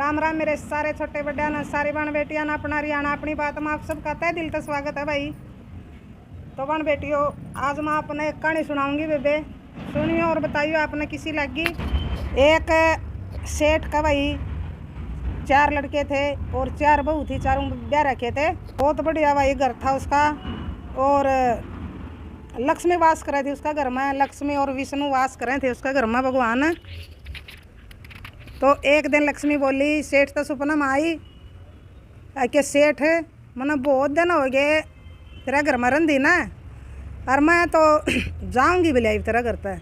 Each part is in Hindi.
राम राम मेरे सारे छोटे बड़े ना सारी बहन बेटियां ना अपना रियाना अपनी बात में आप सबका तहे दिल से स्वागत है भाई। तो बहन बेटियों, आज मैं अपने एक कहानी सुनाऊंगी बेबे, सुनियो और बताइयो आपने किसी लगी। एक सेठ का भाई 4 लड़के थे और 4 बहू थी, चारों ब्याह रखे थे। बहुत बढ़िया भाई घर था उसका और लक्ष्मी वास करे थी उसका घर में। लक्ष्मी और विष्णु वास करे थे उसका घर में भगवान। तो एक दिन लक्ष्मी बोली सेठ तो सपना में आई कि सेठ मैंने बहुत दिन हो गए तेरा घर में रंधी ना, और मैं तो जाऊंगी बिलाई तेरा घर पे।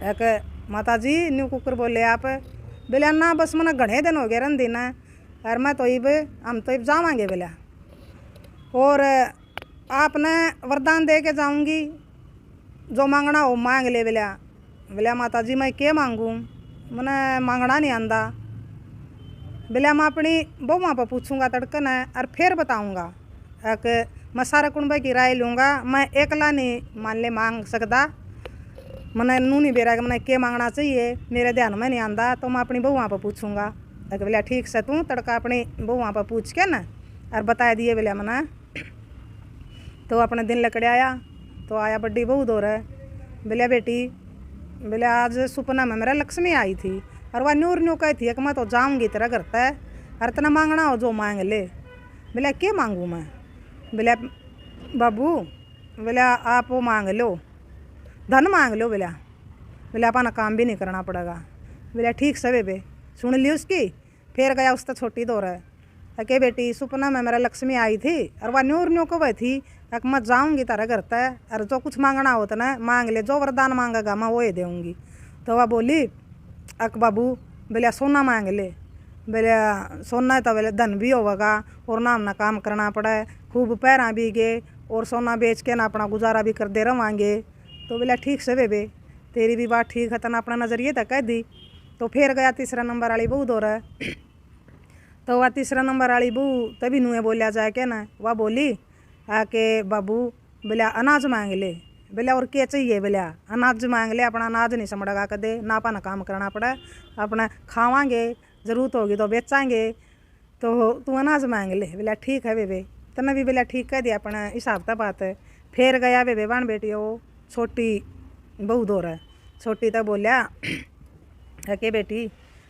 एक माता जी न्यू कुकर बोले आप बिला ना, बस मैंने घने दिन हो गए रंधी ना, और मैं तो इब हम तो इब जावांगे बिला, और आपने वरदान दे के जाऊंगी, जो मांगना हो मांग ले बिला। बिला माता जी मैं क्या मांगूँ, मैंने मांगना नहीं आंदा। बिला मैं अपनी बहुआ पर पूछूंगा तड़कन है और फिर बताऊंगा। एक मैं सारा कुंबे की राय लूँगा, मैं एकला नहीं मान ले मांग सकता। मैंने नू नहीं बेरा कि मैंने क्या मांगना चाहिए, मेरे ध्यान में नहीं आंदा, तो मैं अपनी बहुआ पर पूछूंगा। एक बिला ठीक से तू तड़का अपनी बहुआ पर पूछ के ना और बता दिए बिला मैंने। तो अपने दिन लकड़े आया तो आया बड्डी बहू दो रहे। बिला बेटी बिला आज सपना में मेरा लक्ष्मी आई थी और वह न्यूर न्यू कही थी कि मैं तो जाऊंगी तेरा घर पे, और इतना मांगना हो जो मांग ले। बिला क्या मांगूँ मैं? बिला बाबू बिला आप वो मांग लो, धन मांग लो बिला। बिला अपना काम भी नहीं करना पड़ेगा। बिला ठीक से बेबे सुन ली उसकी। फिर गया उस तो छोटी दो रहे के बेटी सपना में मेरा लक्ष्मी आई थी और वह न्यूर न्यू को वह थी कि मैं जाऊंगी तेरा घर पे, और जो कुछ मांगना होता ना मांग ले, जो वरदान मांगेगा मैं वो ही दूंगी। तो वह बोली अक बाबू बिला सोना मांग ले। बिला सोना तो बिला धन भी होगा और नाम ना काम करना पड़े, खूब पैरा भी गे और सोना बेच के ना अपना गुजारा भी कर दे रवांगे। तो बिला ठीक से बेबे तेरी भी बात ठीक है, तना अपना नज़रिए तक कह दी। तो फिर गया तीसरा नंबर वाली बहू दो रहा। तो वह तीसरा नंबर वाली बहू तभी नुए बोलिया जाए क्या ना, वह बोली आके बाबू बिला अनाज मांग ले। बिला और क्या चाहिए? बिला अनाज मांग ले, अपना अनाज नहीं समड़ेगा कदे, ना अपना काम करना पड़े, अपना खावांगे, ज़रूरत होगी तो बेचांगे, तो तू अनाज मांग ले। बिला ठीक है बेबे, तने भी बिला ठीक कह दिया अपना हिसाब तक बात है। फिर गया बेबे बहन बेटी वो छोटी बहू दो रहा। छोटी तो बोलिया के बेटी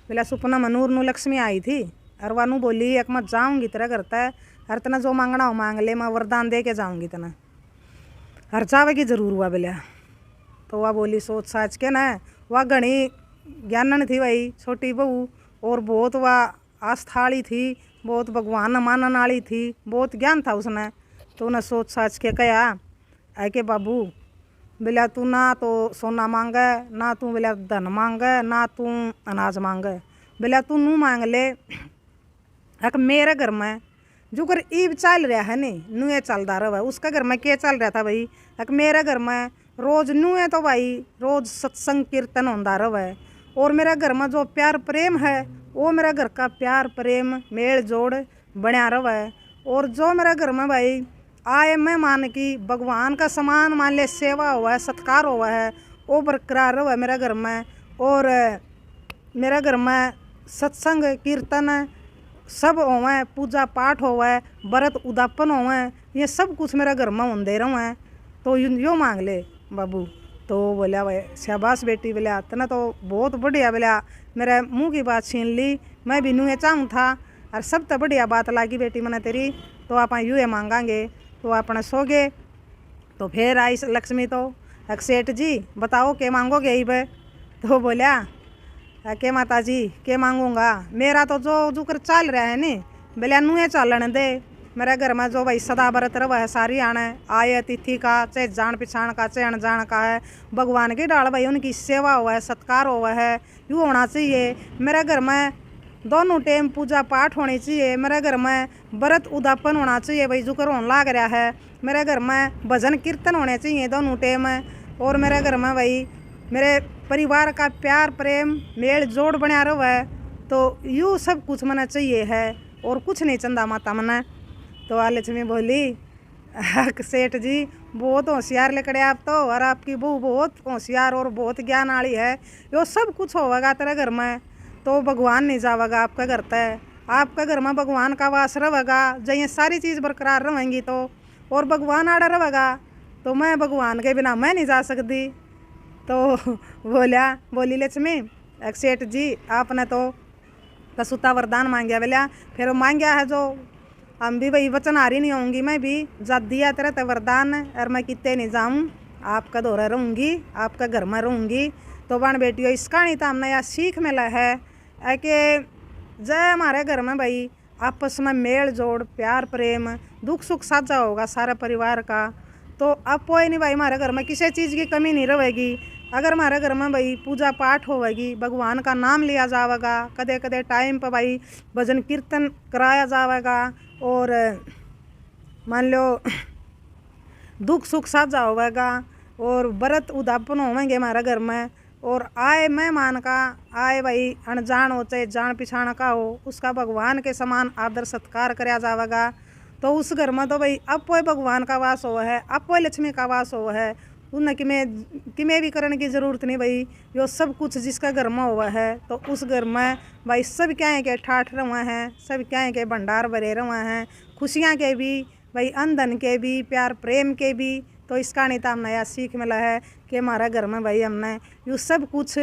बिला सपना में नूर नू लक्ष्मी आई थी और वह नू बोली एक मैं जाऊँगी तेरा घर तय, हर तना जो मांगना हो मांग ले, मैं वरदान दे के जाऊँगी तना, हर जावेगी जरूर हुआ बिला। तो वह बोली सोच साच के ना, वह घनी ज्ञानन थी भाई छोटी बहू, और बहुत वह आस्थाली थी, बहुत भगवान मानने वाली थी, बहुत ज्ञान था उसने। तो उन्हें सोच साच के कहा है कि बाबू बिला तू ना तो सोना मांगे, ना तू बिला धन मांगे, ना तू अनाज मांगे। बिला तू नू मांग ले एक मेरे घर में जो घर ईब चल रहा है नहीं नुए चलता रहा। उसका घर में क्या चल रहा था भाई, एक मेरे घर में रोज नुए तो भाई रोज सत्संग कीर्तन होता रहा, और मेरे घर में जो प्यार प्रेम है वो मेरे घर का प्यार प्रेम मेल जोड़ बना रहा। और जो मेरे घर में भाई आए मेहमान की भगवान का समान मान ले सेवा हुआ है, सत्कार हुआ है, वो बरकरार रहा मेरे घर में। और मेरे घर में सत्संग कीर्तन सब होवे, पूजा पाठ होवे, व्रत उदापन होवे, ये सब कुछ मेरे घर में होंदे रहे। तो यो मांग ले बाबू। तो बोला भाई शाबाश बेटी, बोला तना तो बहुत बढ़िया, बोला मेरे मुंह की बात छीन ली, मैं भी नुए चाहूँ था, और सब तो बढ़िया बात लगी बेटी मैंने तेरी, तो आप यूँ मांगांगे। तो अपने सो गए। तो फिर आई लक्ष्मी तो एक सेठ जी बताओ क्या मांगोगे यही पे? तो बोला के माता जी के मांगूंगा, मेरा तो जो जुकर चल रहा है नी बोले नुए चलन दे। मेरे घर में जो भाई सदा व्रत रहा है सारी आने आए अतिथि का, चाहे जान पहचान का चाहे अनजान का है, भगवान की डाल भाई उनकी सेवा हुआ है, सत्कार हुआ है, यूँ होना चाहिए। मेरे घर में दोनों टाइम पूजा पाठ होनी चाहिए, मेरे घर में व्रत उदापन होना चाहिए भाई जुकर होने लाग रहा है, मेरे घर में भजन कीर्तन होने चाहिए दोनों टाइम, और मेरे घर में भाई मेरे परिवार का प्यार प्रेम मेल जोड़ बना रहा है। तो यूँ सब कुछ मना चाहिए है और कुछ नहीं चंदा माता मना। तो लक्ष्मी बोली सेठ जी बहुत होशियार लकड़े आप तो, और आपकी बहू बहुत होशियार और बहुत ज्ञान वाली है, यो सब कुछ होगा तेरे घर में। तो भगवान नहीं जावेगा आपका घर तय। आपका घर में भगवान का वास रहेगा, जब ये सारी चीज़ बरकरार रहेंगी तो, और भगवान आड़ा रहेगा तो मैं भगवान के बिना मैं नहीं जा सकती। तो बोली लक्ष्मी सेठ जी आपने तो कसूता वरदान मांगया बोलिया, फिर वो मांगया है जो हम भी वही वचन हारी नहीं होंगी, मैं भी जब दिया तेरा तो वरदान और मैं कितने नहीं जाऊँ, आपका दौरा रहूँगी, आपका घर में रहूँगी। तो बहन बेटियों इस कहानी तो हमने यह सीख मिला है कि जय हमारे घर में भाई आपस में मेल जोड़ प्यार प्रेम दुख सुख साझा होगा सारा परिवार का। तो अब कोई नहीं भाई हमारे घर में किसी चीज़ की कमी नहीं रहेगी। अगर हमारे घर में भाई पूजा पाठ होगी, भगवान का नाम लिया जाएगा, कदे कदे टाइम पर भाई भजन कीर्तन कराया जाएगा, और मान लो दुख सुख साझा होगा, और व्रत उदापन होंगे हमारे घर में, और आए मेहमान का आए भाई अनजान हो चाहे जान पिछाण का हो, उसका भगवान के समान आदर सत्कार कराया जाएगा। तो उस घर में तो भाई अब कोई भगवान का वास हो है, अब कोई लक्ष्मी का वास हो है, उन्हें किमें भी करने की ज़रूरत नहीं भाई। यो सब कुछ जिसका घर में हुआ है तो उस घर में भाई सब क्या है के ठाठ रहे हैं, सब क्या है के भंडार भरे रहे हैं, खुशियाँ के भी भाई अंधन के भी प्यार प्रेम के भी। तो इस कहानी तो हमने यह सीख मिला है कि हमारा घर में भाई हमने यो सब कुछ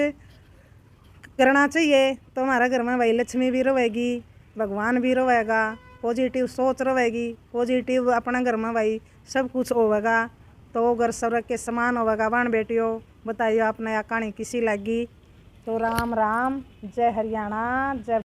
करना चाहिए। तो हमारा घर में भाई लक्ष्मी भी रहेगी, भगवान भी रहेगा, पॉजिटिव सोच रहेगी, पॉजिटिव अपने घर में भाई सब कुछ होगा, तो घर स्वर्ग के समान होगा। बहन बेटियों बताइए आपने यह कहानी किसी लगी। तो राम राम, जय हरियाणा, जय